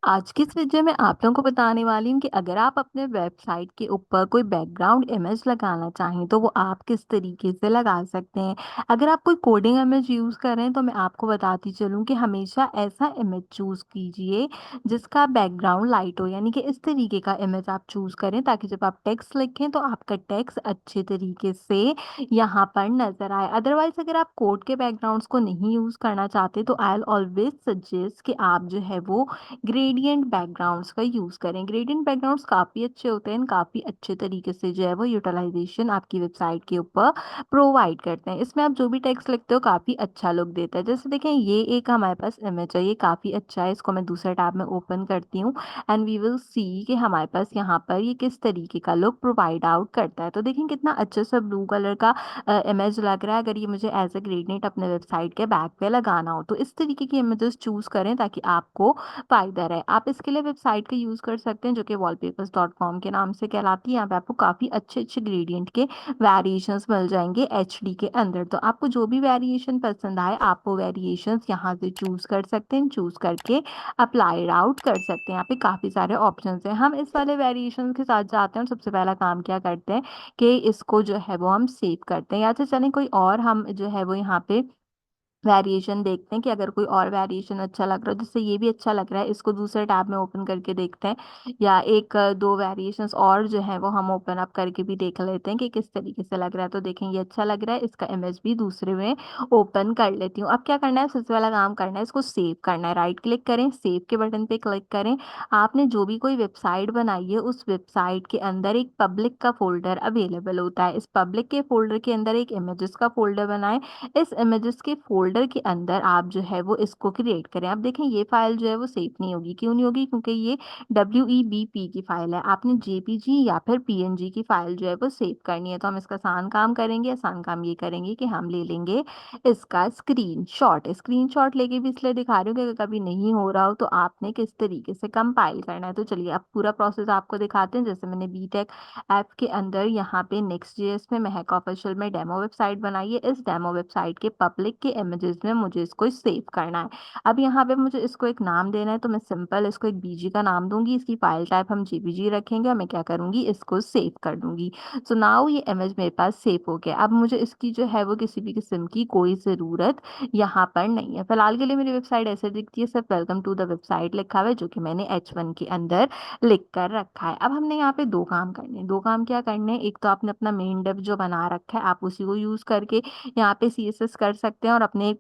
आज की इस वीडियो में आप लोगों को बताने वाली हूँ कि अगर आप अपने वेबसाइट के ऊपर कोई बैकग्राउंड इमेज लगाना चाहें तो वो आप किस तरीके से लगा सकते हैं। अगर आप कोई कोडिंग इमेज यूज़ कर रहे हैं तो मैं आपको बताती चलूँ कि हमेशा ऐसा इमेज चूज़ कीजिए जिसका बैकग्राउंड लाइट हो, यानी कि इस तरीके का इमेज आप चूज़ करें ताकि जब आप टेक्स्ट लिखें तो आपका टेक्स्ट अच्छे तरीके से यहाँ पर नज़र आए। अदरवाइज़ अगर आप कोड के बैकग्राउंड्स को नहीं यूज़ करना चाहते तो आई विल ऑलवेज सजेस्ट कि आप जो है वो ग्रेडियंट बैकग्राउंड्स का यूज़ करें। ग्रेडियंट बैकग्राउंड्स काफ़ी अच्छे होते हैं, काफ़ी अच्छे तरीके से जो है वो यूटिलाइजेशन आपकी वेबसाइट के ऊपर प्रोवाइड करते हैं। इसमें आप जो भी टेक्स्ट लिखते हो काफ़ी अच्छा लुक देता है। जैसे देखें ये एक हमारे पास इमेज है, ये काफ़ी अच्छा है। इसको मैं दूसरे टैब में ओपन करती हूँ एंड वी विल सी कि हमारे पास यहाँ पर ये किस तरीके का लुक प्रोवाइड आउट करता है। तो देखें कितना अच्छा सा ब्लू कलर का इमेज लग रहा है। अगर ये मुझे एज ए ग्रेडियंट अपने वेबसाइट के बैक पे लगाना हो तो इस तरीके की इमेजेस चूज़ करें ताकि आपको फ़ायदा रहे। आप इसके लिए वेबसाइट का यूज़ कर सकते हैं जो कि wallpapers.com के नाम से कहलाती है। यहाँ पे आपको काफ़ी अच्छे-अच्छे ग्रेडिएंट के वेरिएशंस मिल जाएँगे एचडी के अंदर। तो आपको जो भी वेरिएशन पसंद आए आप वो वेरिएशंस यहाँ से चूज़ कर सकते हैं। चूज़ करके अप्लाई आउट कर सकते हैं। यहाँ पे काफ़ी सारे ऑप्शंस हैं। हम इस वाले वेरिएशंस के साथ जाते हैं और सबसे पहला काम क्या करते हैं कि इसको जो है वो हम सेव करते हैं। या तो चलें कोई और हम जो है वो यहाँ पे वेरिएशन देखते हैं कि अगर कोई और वेरिएशन अच्छा लग रहा है जिससे ये भी अच्छा लग रहा है, इसको दूसरे टैब में ओपन करके देखते हैं या एक दो वेरिएशंस और जो है वो हम ओपन अप करके भी देख लेते हैं कि किस तरीके से लग रहा है। तो देखें ये अच्छा लग रहा है, इसका इमेज भी दूसरे में ओपन कर लेती हूँ। अब क्या करना है, सबसे वाला काम करना है, इसको सेव करना है। राइट क्लिक करें, सेव के बटन पे क्लिक करें। आपने जो भी कोई वेबसाइट बनाई है उस वेबसाइट के अंदर एक पब्लिक का फोल्डर अवेलेबल होता है। इस पब्लिक के फोल्डर के अंदर एक इमेजेस का फोल्डर बनाएं। इस इमेजेस के फ़ोल्डर के अंदर आप जो है वो इसको क्रिएट करें। अब देखें ये फ़ाइल जो है वो सेव नहीं होगी, क्यों नहीं होगी? क्योंकि ये WEBP की फ़ाइल है। आपने JPG या फिर PNG की फ़ाइल जो है वो सेव करनी है। तो हम इसका आसान काम करेंगे, आसान काम ये करेंगे कि हम ले लेंगे इसका स्क्रीनशॉट। स्क्रीनशॉट लेके भी इसलिए दिखा रही हूँ कि अगर कभी नहीं हो रहा हो तो आपने किस तरीके से कंपाइल करना है। तो चलिए अब पूरा प्रोसेस आपको दिखाते हैं। जैसे मैंने बीटेक ऐप के अंदर यहाँ पे नेक्स्ट.js में महक ऑफिशियल में डेमो वेबसाइट बनाई है। इस डेमो वेबसाइट के पब्लिक के इमेजेस में मुझे इसको सेव करना है। अब यहाँ पे मुझे इसको एक नाम देना है तो मैं सिंपल इसको एक बीजी का नाम दूंगी। इसकी फाइल टाइप हम JPG रखेंगे और मैं क्या करूंगी, इसको सेव कर दूंगी। सो नाउ ये इमेज मेरे पास सेव हो गया। अब मुझे इसकी जो है वो किसी भी किस्म की कोई ज़रूरत यहाँ पर नहीं है। फिलहाल के लिए मेरी वेबसाइट ऐसे दिखती है, सिर्फ वेलकम टू द वेबसाइट लिखा हुआ है जो कि मैंने H1 के अंदर लिख कर रखा है। अब हमने यहाँ पे दो काम करने हैं। दो काम क्या करने हैं, एक तो आपने अपना मेन डिव जो बना रखा है आप उसी को यूज़ करके यहाँ पे CSS कर सकते हैं और अपने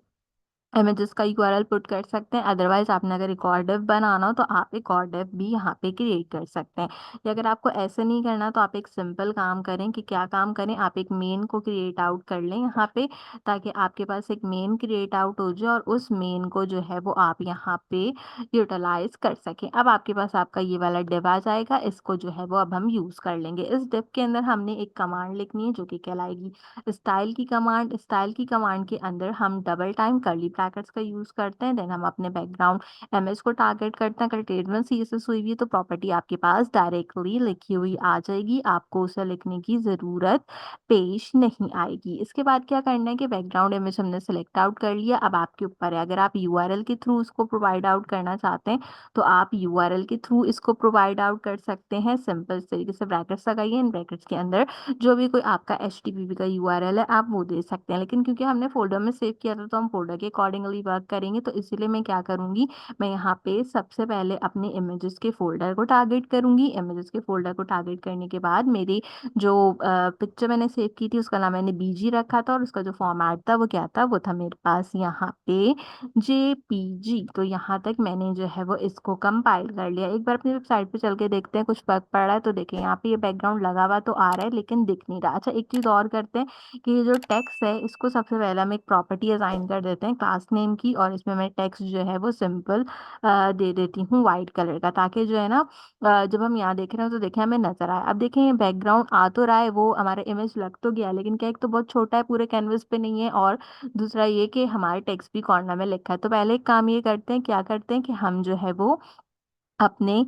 इमेजेस का यूआरएल पुट कर सकते हैं। अदरवाइज आपने अगर एक और डिव बनाना हो तो आप एक और डिव भी यहाँ पे क्रिएट कर सकते हैं। या अगर आपको ऐसे नहीं करना तो आप एक सिंपल काम करें कि क्या काम करें, आप एक मेन को क्रिएट आउट कर लें यहाँ पे, ताकि आपके पास एक मेन क्रिएट आउट हो जाए और उस मेन को जो है वो आप यहाँ पे यूटिलाइज कर सकें। अब आपके पास आपका ये वाला डिव आ जाएगा, इसको जो है वो अब हम यूज़ कर लेंगे। इस डिव के अंदर हमने एक कमांड लिखनी है जो कि कहलाएगी स्टाइल की कमांड। स्टाइल की कमांड के अंदर हम डबल टाइम कर्ली ब्रैकेट्स का यूज करते हैं। देन हम अपने बैकग्राउंड इमेज को टारगेट करते हैं। अगर टेबल CSS हुई हुई है तो प्रॉपर्टी आपके पास डायरेक्टली लिखी हुई आ जाएगी, आपको उसे लिखने की जरूरत पेश नहीं आएगी। इसके बाद क्या करना है कि बैकग्राउंड इमेज हमने सेलेक्ट आउट कर लिया। अब आपके ऊपर है, अगर आप URL के थ्रू उसको प्रोवाइड आउट करना चाहते हैं तो आप URL के थ्रू इसको प्रोवाइड आउट कर सकते हैं। सिंपल तरीके से ब्रैकेट्स लगाइए, इन ब्रैकेट्स के अंदर जो भी कोई आपका HTTP का URL है आप वो दे सकते हैं। लेकिन क्योंकि हमने फोल्डर में सेव किया था तो हम फोल्डर के अकॉर्डिंगली वर्क करेंगे, तो इसीलिए मैं क्या करूंगी, मैं यहाँ पे सबसे पहले अपने इमेजेस के फोल्डर को टारगेट करूंगी। इमेजेस के फोल्डर को टारगेट करने के बाद मेरी जो पिक्चर मैंने सेव की थी उसका नाम मैंने BG रखा था और उसका जो फॉर्मेट था वो क्या था, वो था मेरे पास यहाँ पे JPG। तो यहाँ तक मैंने जो है वो इसको कंपाइल कर लिया। एक बार अपनी वेबसाइट पे चल के देखते हैं कुछ फर्क पड़ रहा है। तो देखें यहाँ पे ये बैकग्राउंड लगा हुआ तो आ रहा है लेकिन दिख नहीं रहा। अच्छा एक चीज़ और करते हैं कि ये जो टेक्स्ट है इसको सबसे पहले हम एक प्रॉपर्टी असाइन कर देते हैं क्लास नेम की, और इसमें मैं टेक्स्ट जो है वो सिंपल दे देती हूँ वाइट कलर का, ताकि जो है ना जब हम यहाँ देख रहे हो तो देखें हमें नजर आए। अब देखें ये बैकग्राउंड आ तो रहा है, वो हमारा इमेज लग तो गया, लेकिन क्या, एक तो बहुत छोटा है पूरे कैनवस पे नहीं है, और दूसरा ये कि हमारे टेक्स्ट भी कॉर्नर में लिखा है। तो पहले एक काम ये करते हैं, क्या करते हैं कि हम जो है वो अपने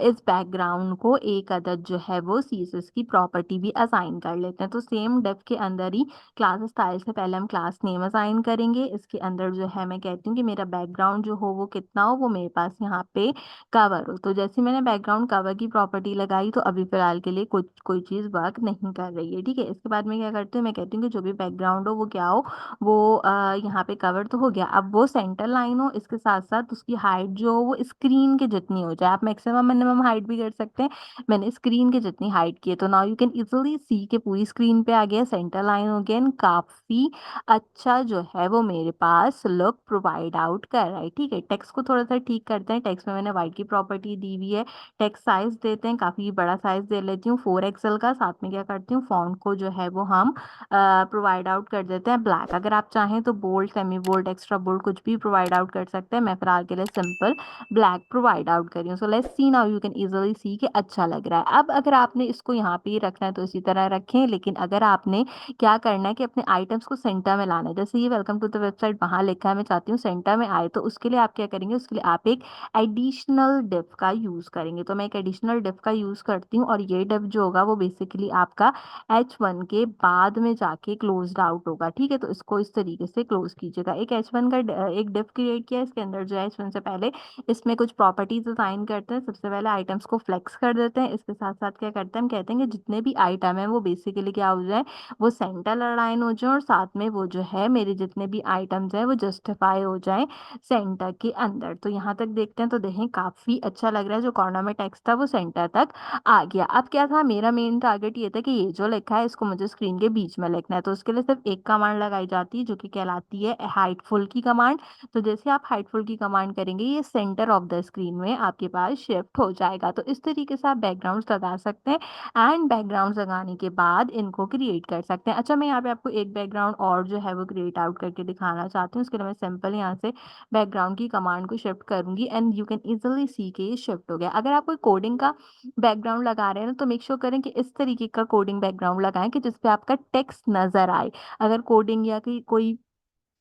इस बैकग्राउंड को एक अदद जो है वो सीएसएस की प्रॉपर्टी भी असाइन कर लेते हैं। तो सेम डिव के अंदर ही क्लास स्टाइल से पहले हम क्लास नेम असाइन करेंगे। इसके अंदर जो है मैं कहती हूँ कि मेरा बैकग्राउंड जो हो वो कितना हो, वो मेरे पास यहाँ पे कवर हो। तो जैसे मैंने बैकग्राउंड कवर की प्रॉपर्टी लगाई तो अभी फिलहाल के लिए कुछ कोई चीज़ वर्क नहीं कर रही है, ठीक है। इसके बाद मैं क्या करती हूँ, मैं कहती हूँ कि जो भी बैकग्राउंड हो वो क्या हो, वो यहाँ पे कवर तो हो गया। अब वो सेंटर लाइन हो, इसके साथ साथ उसकी हाइट जो हो वो स्क्रीन के जितनी हो जाए। आप मैक्सिमम मिनिमम हाइट भी कर सकते हैं। मैंने स्क्रीन के जितनी हाइट की है। तो नाउ यू कैन इजिली सी के पूरी स्क्रीन पे आ गया, सेंटर लाइन हो गया, and काफी अच्छा जो है वो मेरे पास लुक प्रोवाइड आउट कर रहा है, ठीक है। टेक्स्ट को थोड़ा सा ठीक करते हैं। टेक्स्ट में मैंने वाइट की प्रॉपर्टी दी हुई है। टेक्स्ट साइज देते हैं, काफी बड़ा साइज दे लेती हूँ 4 एक्सएल का। साथ में क्या करती हूँ, फॉन्ट को जो है वो हम प्रोवाइड आउट कर देते हैं ब्लैक। अगर आप चाहें तो bold, semi bold, extra bold कुछ भी प्रोवाइड आउट कर सकते हैं। मैं फिलहाल के लिए सिंपल ब्लैक प्रोवाइड आउट कर रही हूँ। So let's see, now you can easily सी कि अच्छा लग रहा है। अब अगर आपने इसको यहाँ पे ही रखना है तो इसी तरह रखें, लेकिन अगर आपने क्या करना है कि अपने आइटम्स को सेंटर में लाना है, जैसे ये वेलकम टू द वेबसाइट वहां लिखा है, मैं चाहती हूँ सेंटर में आए, तो उसके लिए आप क्या करेंगे, उसके लिए आप एक एडिशनल डिव का यूज करेंगे। तो मैं एक एडिशनल डिव का यूज करती हूँ, और ये डिव जो होगा वो बेसिकली आपका H1 के बाद में जाके क्लोज्ड आउट होगा, ठीक है। तो इसको इस तरीके से क्लोज कीजिएगा। एक H1 का एक डिव क्रिएट किया, इसके अंदर जो है H1 से पहले इसमें कुछ प्रॉपर्टीज असाइन करते हैं। सबसे पहले आइटम्स को फ्लेक्स कर देते हैं। इसके साथ साथ क्या करते हैं, हम कहते हैं कि जितने भी आइटम है वो बेसिकली क्या हो जाए, वो सेंटर अलाइन हो जाए, और साथ में वो जो है मेरे जितने भी आइटम्स है वो जस्टिफाई हो जाए सेंटर के अंदर। तो यहाँ तक देखते हैं तो देखें काफी अच्छा लग रहा है। जो कॉर्नर में टेक्स्ट था वो सेंटर तक आ गया। अब क्या था, मेरा मेन टारगेट ये था कि ये जो लिखा है इसको मुझे स्क्रीन के बीच में लिखना है। तो उसके लिए सिर्फ एक कमांड लगाई जाती है जो कि कहलाती है हाइटफुल की कमांड। तो जैसे आप हाइटफुल की कमांड करेंगे, ये सेंटर ऑफ द स्क्रीन में आपके पास शिफ्ट हो जाएगा। तो इस तरीके से आप बैकग्राउंड्स लगा सकते हैं, एंड बैकग्राउंड्स लगाने के बाद इनको क्रिएट कर सकते हैं। अच्छा, मैं यहाँ पे आपको एक बैकग्राउंड और जो है वो क्रिएट आउट करके दिखाना चाहती हूँ। उसके लिए मैं सिंपल यहाँ से बैकग्राउंड की कमांड को शिफ्ट करूंगी, एंड यू कैन इजिली सी के ये शिफ्ट हो गया। अगर आप कोई कोडिंग का बैकग्राउंड लगा रहे हैं ना, तो मेक श्योर करें कि इस तरीके का कोडिंग बैकग्राउंड लगाएं कि जिसपे आपका टेक्स्ट नजर आए। अगर कोडिंग या कोई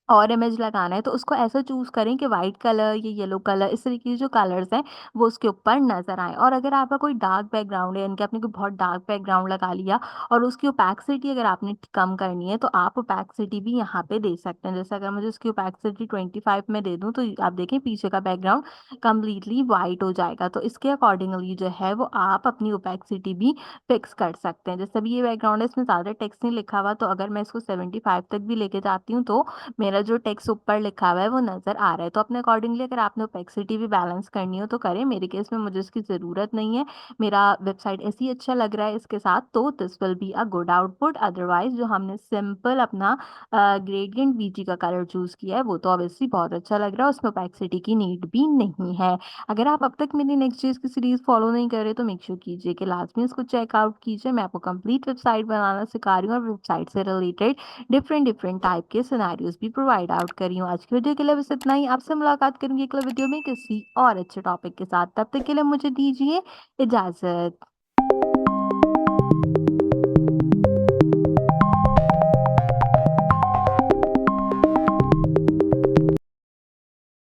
और इमेज लगाना है तो उसको ऐसा चूज करें कि वाइट कलर या येलो कलर, इस तरीके के जो कलर्स हैं वो उसके ऊपर नजर आए। और अगर आपका कोई डार्क बैकग्राउंड है, यानी कि आपने कोई बहुत डार्क बैकग्राउंड लगा लिया और उसकी ओपैक्सिटी अगर आपने कम करनी है, तो आप ओपैक्सिटी भी यहाँ पे दे सकते हैं। जैसे अगर मुझे उसकी ओपैक्सिटी 25 में दे दूँ, तो आप देखें पीछे का बैकग्राउंड कम्प्लीटली वाइट हो जाएगा। तो इसके अकॉर्डिंगली जो है वो आप अपनी ओपैक्सिटी भी फिक्स कर सकते हैं। जैसे अभी ये बैकग्राउंड है, इसमें ज़्यादा टेक्स्ट नहीं लिखा हुआ, तो अगर मैं इसको 75 तक भी लेके जाती हूँ तो मेरा जो टेक्स्ट ऊपर लिखा हुआ है वो नजर आ रहा है। तो अपने अकॉर्डिंगली अगर आपने ओपेक्सिटी भी बैलेंस करनी हो तो करें। मेरे केस में मुझे इसकी ज़रूरत नहीं है, मेरा वेबसाइट ऐसे ही अच्छा लग रहा है इसके साथ, तो this will be a good output. Otherwise जो हमने सिंपल अपना ग्रेडियंट बीजी का कलर चूज किया है वो तो ऑब्वियसली बहुत अच्छा लग रहा है, उसमें ओपेक्सिटी की नीड भी नहीं है। अगर आप अब तक मेरी नेक्स्ट चीज की सीरीज फॉलो नहीं कर रहे तो मेक श्योर कीजिए कि लाजमी इसको चेकआउट कीजिए। मैं आपको कंप्लीट वेबसाइट बनाना सिखा रही हूँ, और वेबसाइट से रिलेटेड डिफरेंट डिफरेंट टाइप के सिनेरियोज भी प्रोवाइड आउट कर रही हूँ। आज की वीडियो के लिए बस इतना ही। आपसे मुलाकात करूंगी अगले वीडियो में किसी और अच्छे टॉपिक के साथ। तब तक के लिए मुझे दीजिए इजाजत।